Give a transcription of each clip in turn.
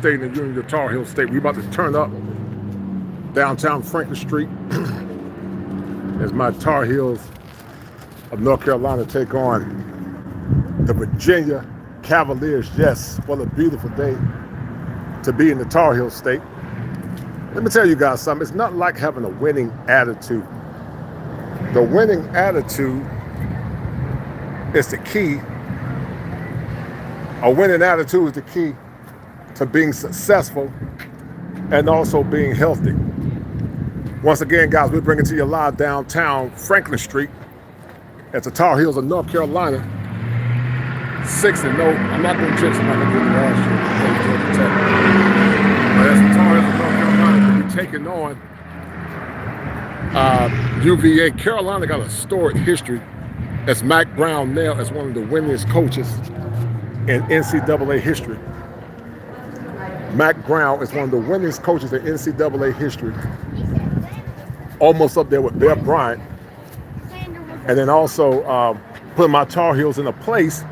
state in the Union of Tar Heel State. We about to turn up downtown Franklin Street as my Tar Heels of North Carolina take on the Virginia Cavaliers. Yes, what a beautiful day to be in the Tar Heel State. Let me tell you guys something. It's not like having a winning attitude. The winning attitude is the key. A winning attitude is the key to being successful and also being healthy. Once again, guys, we're bringing to you live downtown Franklin Street at the Tar Heels of North Carolina. 6-0. I'm not going to jinx them like I did last year. But as the Tar Heels of North Carolina will be taking on UVA. Carolina got a storied history as Mack Brown now as one of the winningest coaches in NCAA history. Mack Brown is one of the winningest coaches in NCAA history. Almost up there with Bear Bryant. And then also put my Tar Heels in a place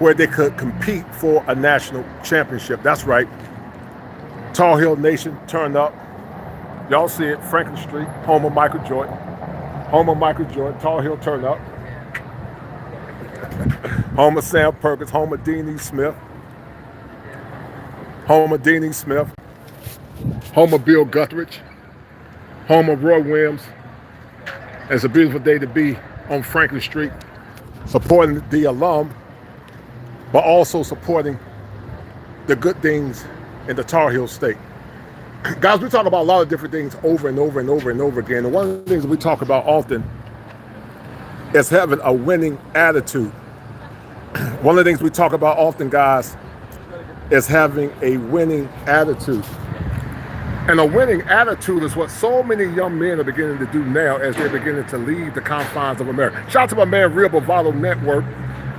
where they could compete for a national championship. That's right. Tar Heel Nation turned up. Y'all see it, Franklin Street, home of Michael Jordan. Home of Michael Jordan, Tar Heel turned up. Home of Sam Perkins, home of Dean E. Smith. Home of Dean E. Smith. Home of Bill Guthridge. Home of Roy Williams. It's a beautiful day to be on Franklin Street, supporting the alum, but also supporting the good things in the Tar Heel State. Guys, we talk about a lot of different things over and over and over and over again. And one of the things we talk about often is having a winning attitude. One of the things we talk about often, guys, is having a winning attitude. And a winning attitude is what so many young men are beginning to do now as they're beginning to leave the confines of America. Shout out to my man, Real Bravado Network,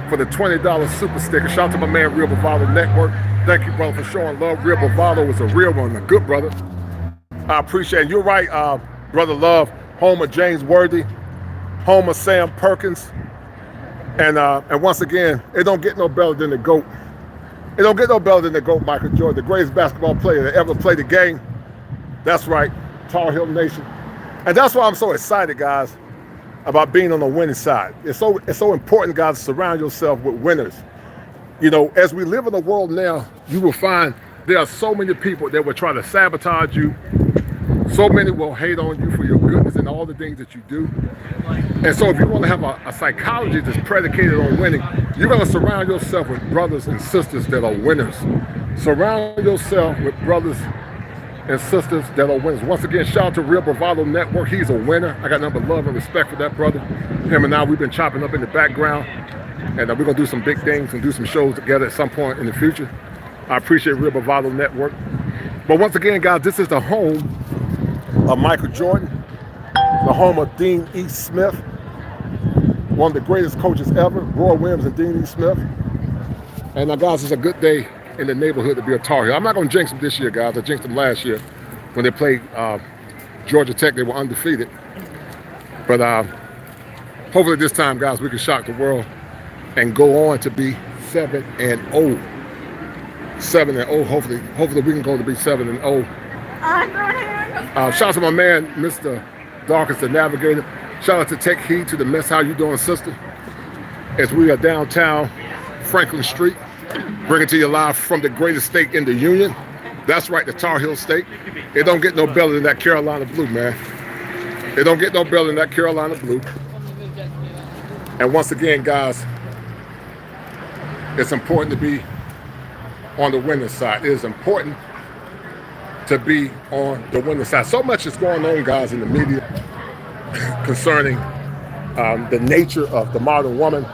for the $20 super sticker. Shout out to my man, Real Bravado Network. Thank you, brother, for showing love. Real Bravado is a real one, a good brother. I appreciate it. You're right, Brother Love, home of James Worthy, home of Sam Perkins. And once again, it don't get no better than the GOAT. It don't get no better than the GOAT, Michael Jordan, the greatest basketball player that ever played the game. That's right, Tar Heel Nation. And that's why I'm so excited, guys, about being on the winning side. It's so important, guys, to surround yourself with winners. You know, as we live in a world now, you will find there are so many people that will try to sabotage you. So many will hate on you for your goodness and all the things that you do. And so if you want to have a psychology that's predicated on winning, you're going to surround yourself with brothers and sisters that are winners. Surround yourself with brothers and sisters that are winners. Once again, shout out to Real Bravado Network. He's a winner. I got nothing but love and respect for that brother. Him and I, we've been chopping up in the background. And we're going to do some big things and do some shows together at some point in the future. I appreciate Real Bravado Network. But once again, guys, this is the home of Michael Jordan, the home of Dean E. Smith, one of the greatest coaches ever, Roy Williams and Dean E. Smith. And guys, it's a good day in the neighborhood to be a Tar Heel. I'm not going to jinx them this year, guys. I jinxed them last year when they played Georgia Tech. They were undefeated. But hopefully this time, guys, we can shock the world and go on to be 7-0. 7-0. Hopefully we can go to be 7-0. Shout out to my man, Mr. Darkest the Navigator. Shout out to Tech Heed, to the mess. How you doing, sister? As we are downtown Franklin Street, bringing to you live from the greatest state in the Union. That's right, the Tar Heel State. It don't get no better than that Carolina blue, man. It don't get no better than that Carolina blue. And once again, guys, it's important to be on the winning side. It is important to be on the winning side. So much is going on, guys, in the media concerning the nature of the modern woman,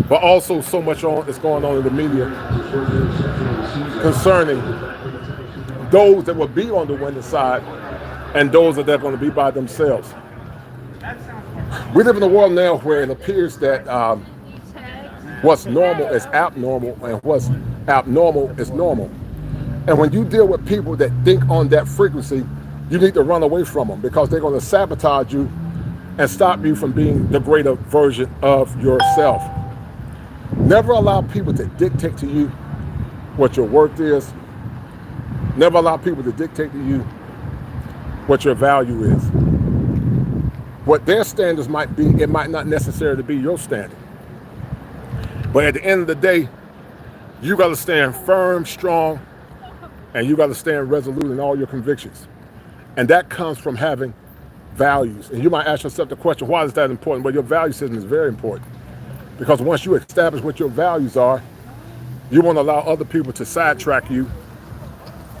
but also so much is going on in the media concerning those that will be on the winning side and those that are going to be by themselves. We live in a world now where it appears that what's normal is abnormal and what's abnormal is normal. And when you deal with people that think on that frequency, you need to run away from them because they're going to sabotage you and stop you from being the greater version of yourself. Never allow people to dictate to you what your worth is, Never allow people to dictate to you what your value is. What their standards might be, it might not necessarily be your standard. But at the end of the day, you got to stand firm, strong, and you got to stand resolute in all your convictions. And that comes from having values. And you might ask yourself the question, why is that important? Well, your value system is very important. Because once you establish what your values are, you won't allow other people to sidetrack you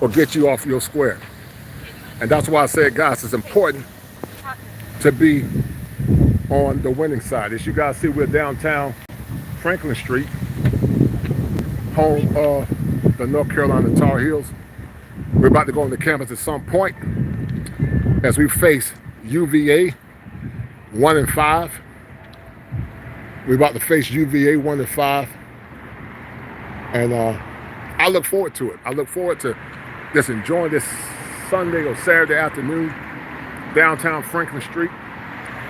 or get you off your square. And that's why I said, guys, it's important to be on the winning side. As you guys see, we're downtown Franklin Street, home of the North Carolina Tar Heels. We're about to go on the campus at some point as we face UVA 1-5. We're about to face UVA 1-5. And I look forward to it. I look forward to just enjoying this Sunday or Saturday afternoon, downtown Franklin Street.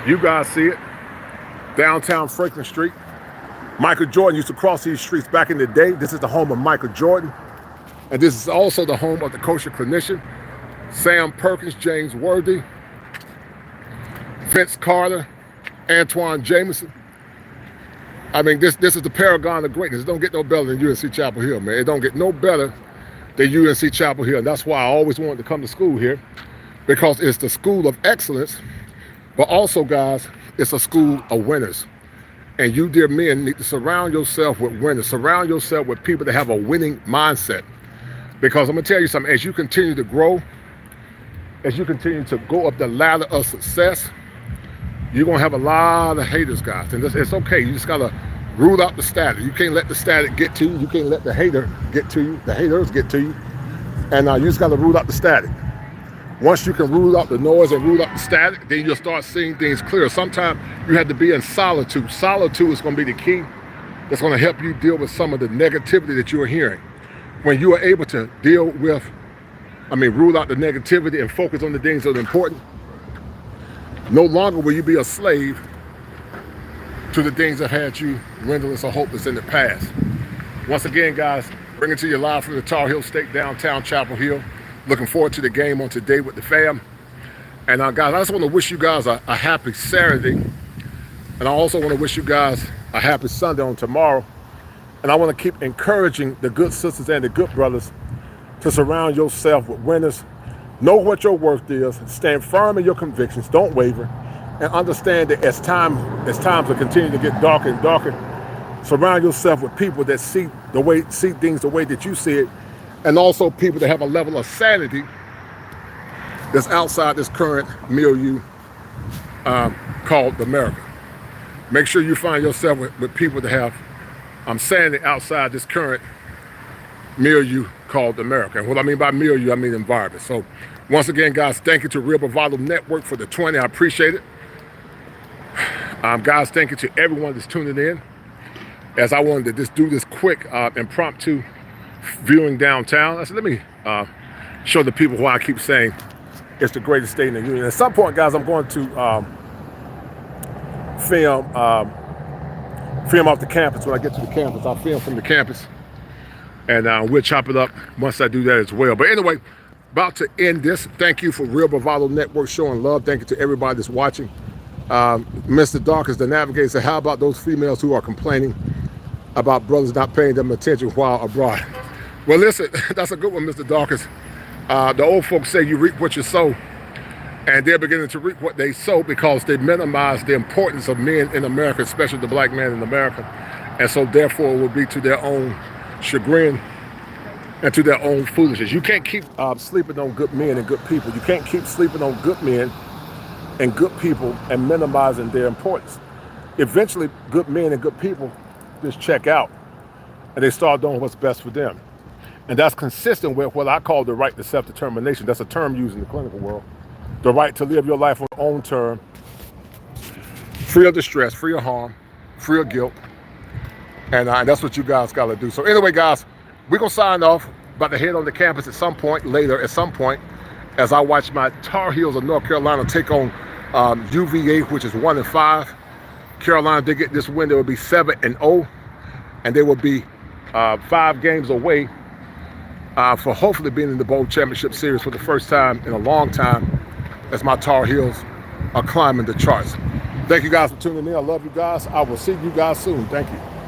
You guys see it, downtown Franklin Street. Michael Jordan used to cross these streets back in the day. This is the home of Michael Jordan. And this is also the home of the Kosher Clinician, Sam Perkins, James Worthy, Vince Carter, Antoine Jameson. I mean, this is the paragon of greatness. It don't get no better than UNC Chapel Hill, man. It don't get no better than UNC Chapel Hill. And that's why I always wanted to come to school here, because it's the school of excellence, but also, guys, it's a school of winners. And you, dear men, need to surround yourself with winners. Surround yourself with people that have a winning mindset. Because I'm going to tell you something, as you continue to grow, as you continue to go up the ladder of success, you're going to have a lot of haters, guys. And it's okay. You just got to root out the static. You can't let the static get to you. You can't let the hater get to you, the haters get to you. And you just got to root out the static. Once you can root out the noise and root out the static, then you'll start seeing things clear. Sometimes you have to be in solitude. Solitude is going to be the key that's going to help you deal with some of the negativity that you're hearing. When you are able to deal with, rule out the negativity and focus on the things that are important, no longer will you be a slave to the things that had you windowless or hopeless in the past. Once again, guys, bringing to you live from the Tar Heel State, downtown Chapel Hill. Looking forward to the game on today with the fam. And guys, I just want to wish you guys a happy Saturday. And I also want to wish you guys a happy Sunday on tomorrow. And I want to keep encouraging the good sisters and the good brothers to surround yourself with winners. Know what your worth is. Stand firm in your convictions. Don't waver. And understand that as times will continue to get darker and darker, surround yourself with people that see things the way that you see it. And also people that have a level of sanity that's outside this current milieu called America. Make sure you find yourself with people that have sanity outside this current milieu called America. And what I mean by milieu, I mean environment. So once again, guys, thank you to Real Bravado Network for the 20. I appreciate it. Guys, thank you to everyone that's tuning in. As I wanted to just do this quick impromptu viewing downtown, I said, let me show the people why I keep saying it's the greatest state in the union. At some point, guys, I'm going to film off the campus. When I get to the campus, I'll film from the campus, and we'll chop it up once I do that as well. But anyway, about to end this. Thank you for Real Bravado Network showing love. Thank you to everybody that's watching. Mr. Darkest, the navigator, said, how about those females who are complaining about brothers not paying them attention while abroad? Well, listen, that's a good one, Mr. Darkest. The old folks say you reap what you sow, and they're beginning to reap what they sow because they minimize the importance of men in America, especially the black man in America. And so therefore it will be to their own chagrin and to their own foolishness. You can't keep sleeping on good men and good people. You can't keep sleeping on good men and good people and minimizing their importance. Eventually, good men and good people just check out and they start doing what's best for them. And that's consistent with what I call the right to self-determination. That's a term used in the clinical world. The right to live your life on your own term, free of distress, free of harm, free of guilt. And that's what you guys got to do. So anyway, guys, we're going to sign off. About to head on the campus at some point later, as I watch my Tar Heels of North Carolina take on UVA, which is 1-5. Carolina, they get this win, they will be 7-0, and they will be 5 games away for hopefully being in the Bowl Championship Series for the first time in a long time as my Tar Heels are climbing the charts. Thank you guys for tuning in. I love you guys. I will see you guys soon. Thank you.